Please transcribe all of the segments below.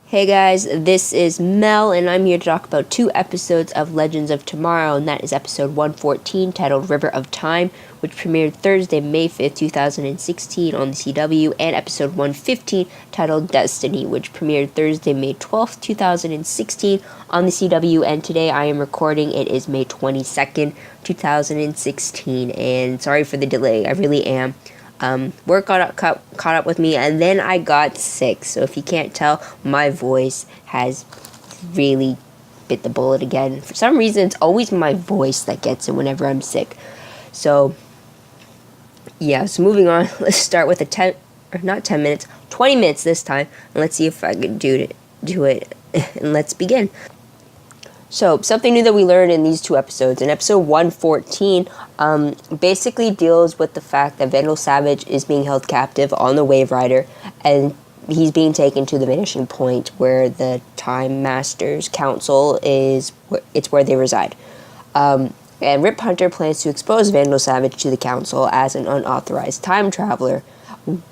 Hey guys, this is Mel, and I'm here to talk about 2 episodes of Legends of Tomorrow, and that is episode 114, titled River of Time, which premiered Thursday, May 5th, 2016 on the CW, and episode 115, titled Destiny, which premiered Thursday, May 12th, 2016 on the CW, and today I am recording. It is May 22nd, 2016, and sorry for the delay, I really am. Work caught up with me, and then I got sick. So if you can't tell, my voice has really bit the bullet again. For some reason, it's always my voice that gets it whenever I'm sick. So, yeah, so moving on, let's start with 20 minutes this time, and let's see if I can do it, and let's begin. So, something new that we learned in these 2 episodes. In episode 114, basically deals with the fact that Vandal Savage is being held captive on the Wave Rider, and he's being taken to the vanishing point where the Time Masters Council is. It's where they reside. And Rip Hunter plans to expose Vandal Savage to the Council as an unauthorized time traveler,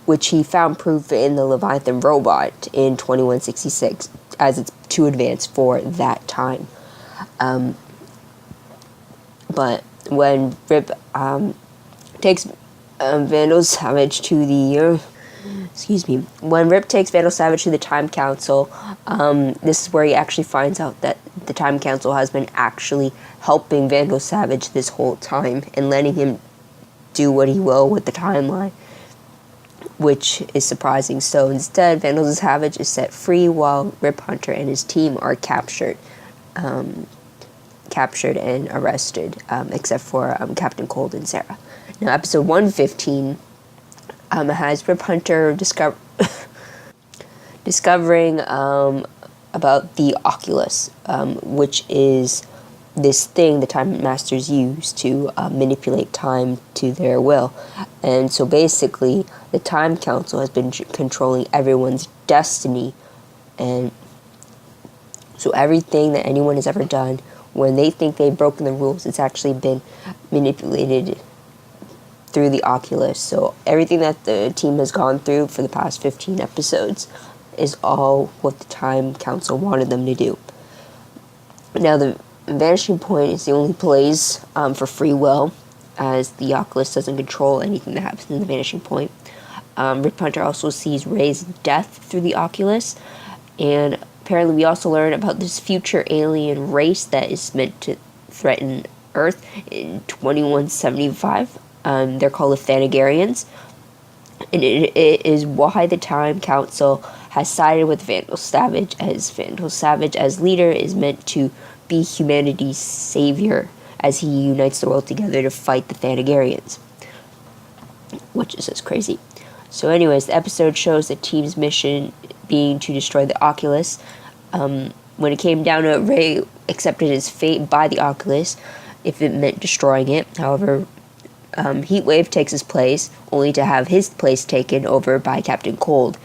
which he found proof in the Leviathan robot in 2166, as it's too advanced for that time. But when Rip takes Vandal Savage to the when Rip takes Vandal Savage to the Time Council, this is where he actually finds out that the Time Council has been actually helping Vandal Savage this whole time and letting him do what he will with the timeline, which is surprising. So instead, Vandal Savage is set free while Rip Hunter and his team are captured and arrested, except for Captain Cold and Sarah. Now, episode 115 has Rip Hunter discovering about the Oculus, which is this thing the Time Masters use to manipulate time to their will. And so basically, the Time Council has been controlling everyone's destiny, and so everything that anyone has ever done, when they think they've broken the rules, it's actually been manipulated through the Oculus. So everything that the team has gone through for the past 15 episodes is all what the Time Council wanted them to do. Now, the Vanishing Point is the only place for free will, as the Oculus doesn't control anything that happens in the Vanishing Point. Rip Hunter also sees Ray's death through the Oculus, and apparently we also learn about this future alien race that is meant to threaten Earth in 2175. They're called the Thanagarians, and it is why the Time Council has sided with Vandal Savage, as Vandal Savage as leader is meant to be humanity's savior as he unites the world together to fight the Thanagarians, which is just crazy. So anyways, the episode shows the team's mission being to destroy the Oculus. When it came down to it, Ray accepted his fate by the Oculus if it meant destroying it. However, Heatwave takes his place, only to have his place taken over by Captain Cold.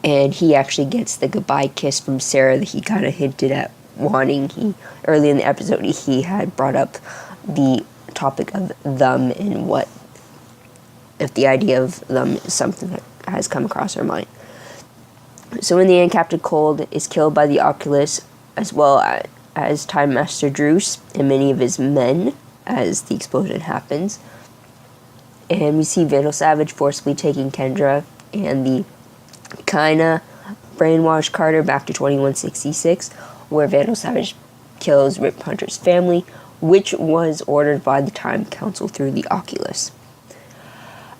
And he actually gets the goodbye kiss from Sarah that he kind of hinted at wanting. Early in the episode, he had brought up the topic of them and what if the idea of them is something that has come across her mind. So in the end, Captain Cold is killed by the Oculus, as well as Time Master Druce and many of his men, as the explosion happens. And we see Vandal Savage forcibly taking Kendra and the kinda brainwashed Carter back to 2166, where Vandal Savage kills Rip Hunter's family, which was ordered by the Time Council through the Oculus.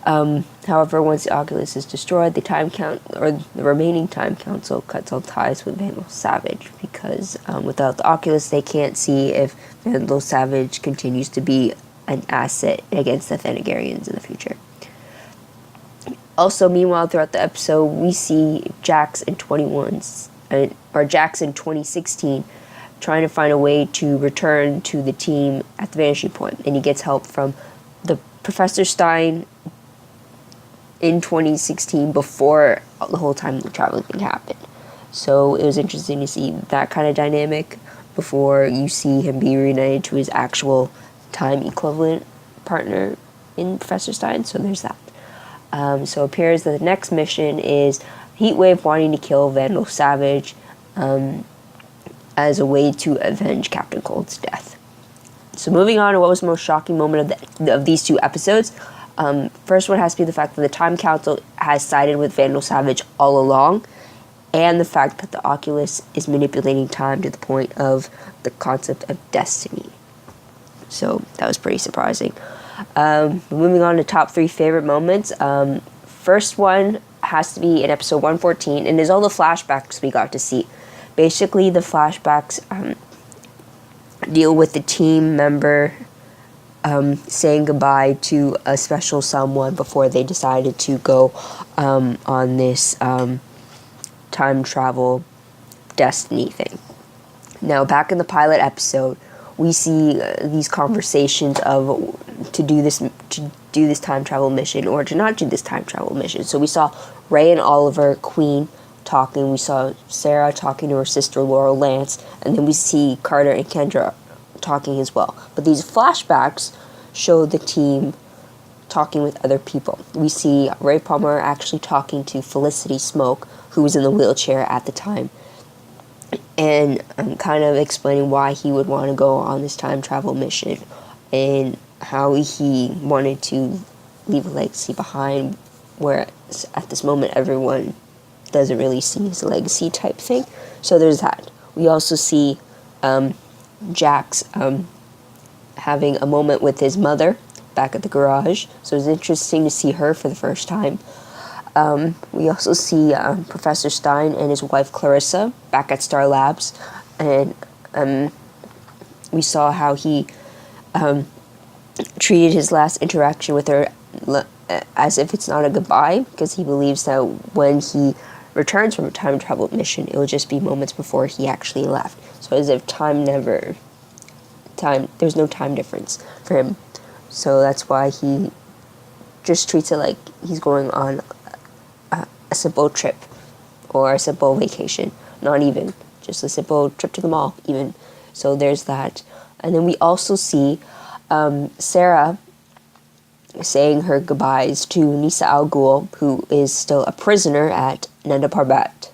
However, once the Oculus is destroyed, the remaining Time Council cuts all ties with Vandal Savage, because without the Oculus, they can't see if Vandal Savage continues to be an asset against the Thanagarians in the future. Also, meanwhile, throughout the episode, we see Jax in 2016 trying to find a way to return to the team at the Vanishing Point, and he gets help from the Professor Stein in 2016 before the whole time traveling thing happened. So it was interesting to see that kind of dynamic before you see him be reunited to his actual time equivalent partner in Professor Stein. So there's that. So it appears that the next mission is Heatwave wanting to kill Vandal Savage as a way to avenge Captain Cold's death. So moving on to what was the most shocking moment of these two episodes. First one has to be the fact that the Time Council has sided with Vandal Savage all along, and the fact that the Oculus is manipulating time to the point of the concept of destiny. So that was pretty surprising. Moving on to top 3 favorite moments. First one has to be in episode 114, and is all the flashbacks we got to see. Basically, the flashbacks deal with the team member saying goodbye to a special someone before they decided to go on this time travel destiny thing. Now, back in the pilot episode, we see these conversations of to do this time travel mission or to not do this time travel mission. So we saw Ray and Oliver Queen talking. We saw Sarah talking to her sister Laurel Lance, and then we see Carter and Kendra talking as well. But these flashbacks show the team talking with other people. We see Ray Palmer actually talking to Felicity Smoke, who was in the wheelchair at the time, and kind of explaining why he would want to go on this time travel mission and how he wanted to leave a legacy behind, where at this moment everyone doesn't really see his legacy type thing. So there's that. We also see Jax having a moment with his mother back at the garage, so it's interesting to see her for the first time. We also see Professor Stein and his wife Clarissa back at Star Labs, and we saw how he treated his last interaction with her as if it's not a goodbye, because he believes that when he returns from a time travel mission, it will just be moments before he actually left. So as if there's no time difference for him. So that's why he just treats it like he's going on a simple trip or a simple vacation. Not even, just a simple trip to the mall even. So there's that. And then we also see Sarah saying her goodbyes to Nisa Al Ghul, who is still a prisoner at Nanda Parbat.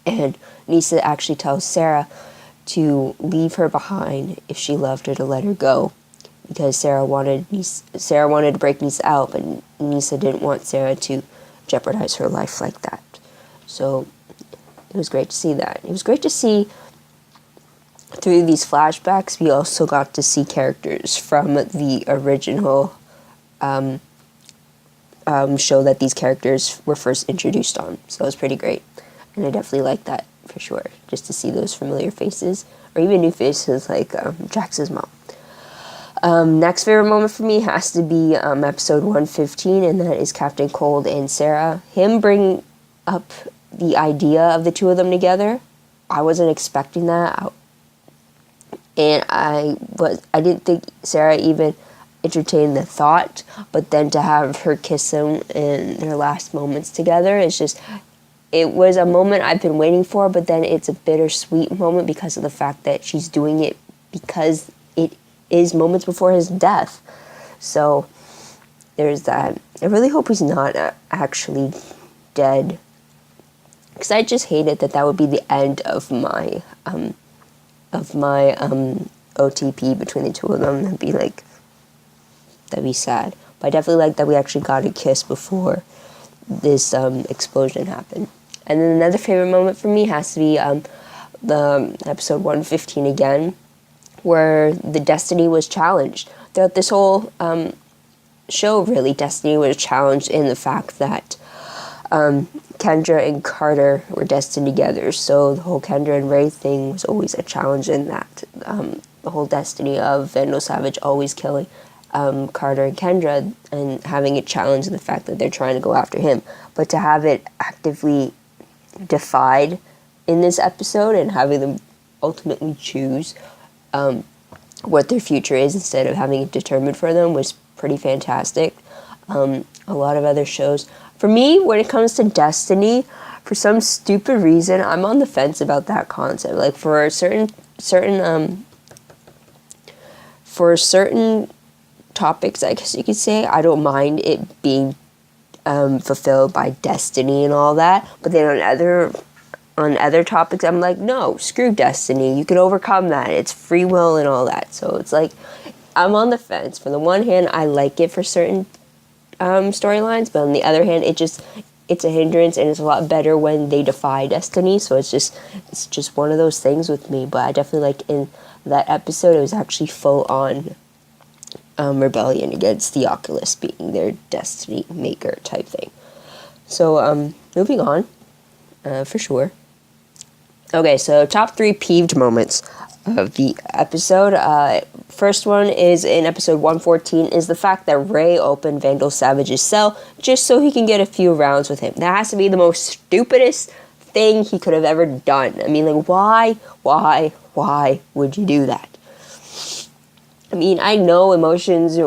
And Nisa actually tells Sarah to leave her behind if she loved her, to let her go, because Sarah wanted to break Nisa out, but Nisa didn't want Sarah to jeopardize her life like that. So it was great to see that. It was great to see through these flashbacks. We also got to see characters from the original show that these characters were first introduced on. So it was pretty great, and I definitely liked that for sure, just to see those familiar faces, or even new faces like Jax's mom. Next favorite moment for me has to be episode 115, and that is Captain Cold and Sarah. Him bringing up the idea of the two of them together, I wasn't expecting that, and I didn't think Sarah even entertained the thought, but then to have her kiss him in their last moments together, it was a moment I've been waiting for, but then it's a bittersweet moment because of the fact that she's doing it because it is moments before his death. So there's that. I really hope he's not actually dead, because I just hated that would be the end of my OTP between the two of them. That'd be sad. But I definitely like that we actually got a kiss before this explosion happened. And then another favorite moment for me has to be the episode 115 again, where the destiny was challenged. Throughout this whole show, really, destiny was challenged in the fact that Kendra and Carter were destined together. So the whole Kendra and Ray thing was always a challenge in that. The whole destiny of Vandal Savage always killing Carter and Kendra, and having it challenge the fact that they're trying to go after him. But to have it actively defied in this episode and having them ultimately choose what their future is instead of having it determined for them was pretty fantastic. A lot of other shows. For me, when it comes to destiny, for some stupid reason, I'm on the fence about that concept. Like for certain topics, I guess you could say, I don't mind it being fulfilled by destiny and all that. But then on other topics, I'm like, no, screw destiny. You can overcome that. It's free will and all that. So it's like, I'm on the fence. For the one hand, I like it for certain storylines, but on the other hand, it's a hindrance, and it's a lot better when they defy destiny. So it's just one of those things with me. But I definitely like in that episode, it was actually full on rebellion against the Oculus being their destiny maker type thing. So moving on, for sure. Okay, so top 3 peeved moments of the episode. First one is in episode 114 is the fact that Ray opened Vandal Savage's cell just so he can get a few rounds with him. That has to be the most stupidest thing he could have ever done. I mean, like, why would you do that? I mean, I know emotions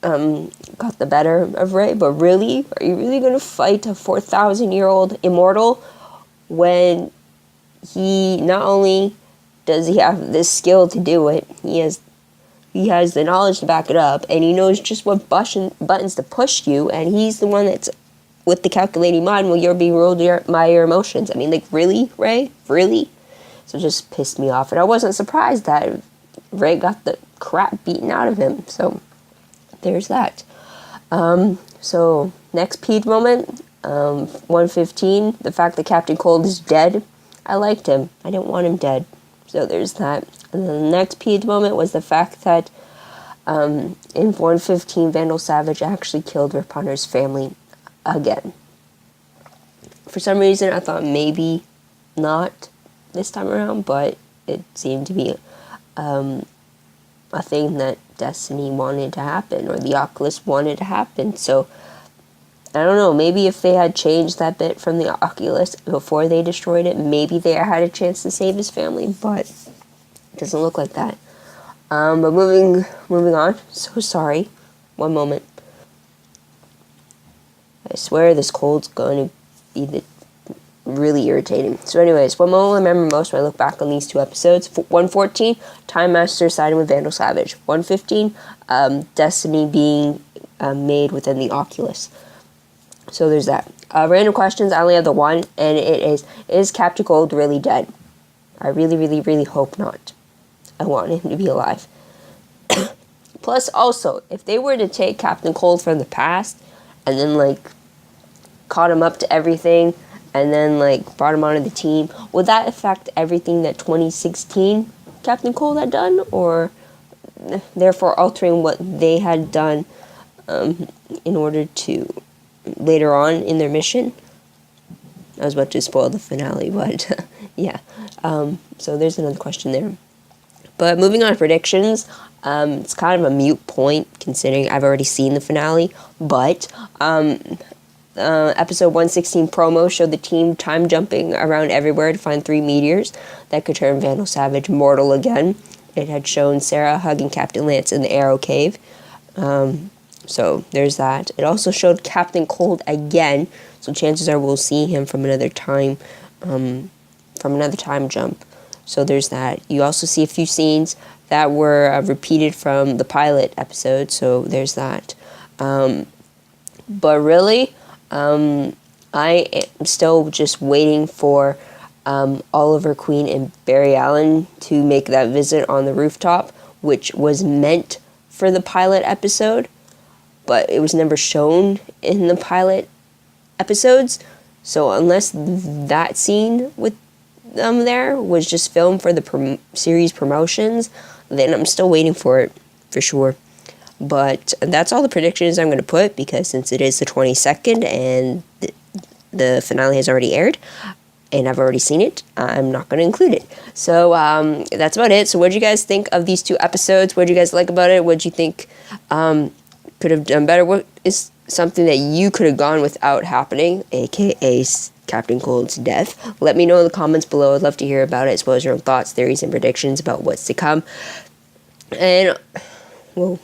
got the better of Ray, but really? Are you really going to fight a 4,000-year-old immortal when he not only does he have this skill to do it, he has the knowledge to back it up, and he knows just what buttons to push you, and he's the one that's with the calculating mind while you're being ruled by your emotions. I mean, like, really, Ray? Really? So it just pissed me off, and I wasn't surprised that Ray got the crap beaten out of him. So there's that. So next peeved moment, 115, the fact that Captain Cold is dead. I liked him. I didn't want him dead. So there's that. And then the next peeved moment was the fact that in 115, Vandal Savage actually killed Rip Hunter's family again. For some reason, I thought maybe not this time around, but it seemed to be a thing that Destiny wanted to happen, or the Oculus wanted to happen. So I don't know, maybe if they had changed that bit from the Oculus before they destroyed it, maybe they had a chance to save his family, but it doesn't look like that. But moving on, so sorry, one moment. I swear this cold's going to be really irritating. So anyways, what moment I remember most when I look back on these 2 episodes? 114, Time Master siding with Vandal Savage. 115, Destiny being made within the Oculus. So there's that. Random questions, I only have the one, and it is Captain Cold really dead? I really, really, really hope not. I want him to be alive. Plus, also, if they were to take Captain Cold from the past, and then, like, caught him up to everything, and then, like, brought him onto the team, would that affect everything that 2016 Captain Cold had done? Or, therefore, altering what they had done in order to later on in their mission? I was about to spoil the finale, but yeah. So there's another question there. But moving on to predictions, it's kind of a mute point considering I've already seen the finale, but episode 116 promo showed the team time jumping around everywhere to find 3 meteors that could turn Vandal Savage mortal again. It had shown Sarah hugging Captain Lance in the Arrow Cave. So there's that. It also showed Captain Cold again, so chances are we'll see him from another time jump. So there's that. You also see a few scenes that were repeated from the pilot episode, so there's that. But really, I am still just waiting for Oliver Queen and Barry Allen to make that visit on the rooftop, which was meant for the pilot episode, but it was never shown in the pilot episodes. So unless that scene with them there was just filmed for the series promotions, then I'm still waiting for it, for sure. But that's all the predictions I'm going to put, because since it is the 22nd and the finale has already aired, and I've already seen it, I'm not going to include it. So that's about it. So what did you guys think of these 2 episodes? What did you guys like about it? What did you think could have done better? What is something that you could have gone without happening, aka Captain Cold's death? Let me know in the comments below. I'd love to hear about it, as well as your own thoughts, theories, and predictions about what's to come. And, well,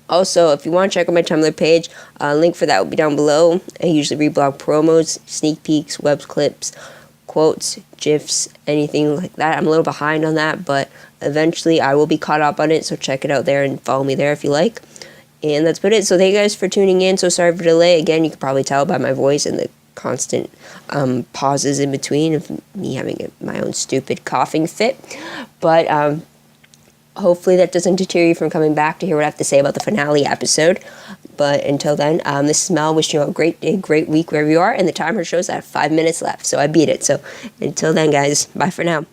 also, if you want to check out my Tumblr page, link for that will be down below. I usually read blog promos, sneak peeks, web clips, quotes, GIFs, anything like that. I'm a little behind on that, but eventually I will be caught up on it, so check it out there and follow me there if you like. And that's about it. So thank you guys for tuning in. So sorry for the delay. Again, you can probably tell by my voice and the constant pauses in between of me having my own stupid coughing fit. But hopefully that doesn't deter you from coming back to hear what I have to say about the finale episode. But until then, this is Mel wishing you a great day, great week wherever you are. And the timer shows I have 5 minutes left, so I beat it. So until then, guys, bye for now.